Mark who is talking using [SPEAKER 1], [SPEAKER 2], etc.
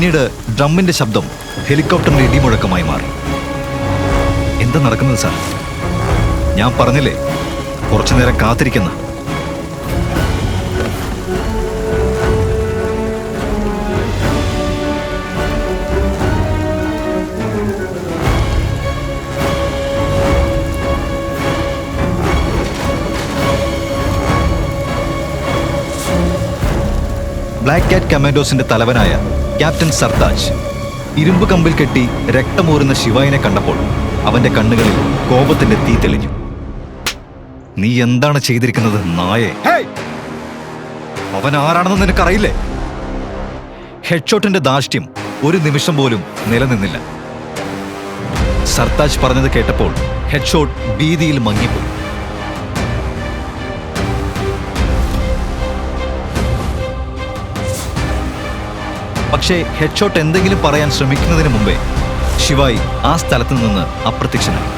[SPEAKER 1] പിന്നീട് ഡ്രമ്മിന്റെ ശബ്ദം ഹെലികോപ്റ്ററിന്റെ ഇടിമുഴക്കമായി മാറി. എന്താ നടക്കുന്നത് സാർ? ഞാൻ പറഞ്ഞില്ലേ കുറച്ചു നേരം കാത്തിരിക്കുന്ന. ബ്ലാക്ക് കാറ്റ് കമാൻഡോസിന്റെ തലവനായ ക്യാപ്റ്റൻ സർതാജ് ഇരുമ്പ് കമ്പിൽ കെട്ടി രക്തമൂറുന്ന ശിവായിനെ കണ്ടപ്പോൾ അവന്റെ കണ്ണുകളിൽ കോപത്തിന്റെ തീ തെളിഞ്ഞു. നീ എന്താണ് ചെയ്തിരിക്കുന്നത് നായേ? അവൻ ആരാണെന്ന് നിനക്കറിയില്ലേ? ഹെഡ്ഷോട്ടിന്റെ ധാർഷ്ട്യം ഒരു നിമിഷം പോലും നിലനിന്നില്ല. സർതാജ് പറഞ്ഞത് കേട്ടപ്പോൾ ഹെഡ്ഷോട്ട് ഭീതിയിൽ മങ്ങിപ്പോയി. പക്ഷേ ഹെഡ്ഷോട്ട് എന്തെങ്കിലും പറയാൻ ശ്രമിക്കുന്നതിന് മുമ്പേ ശിവായി ആ സ്ഥലത്ത് നിന്ന് അപ്രത്യക്ഷനായി.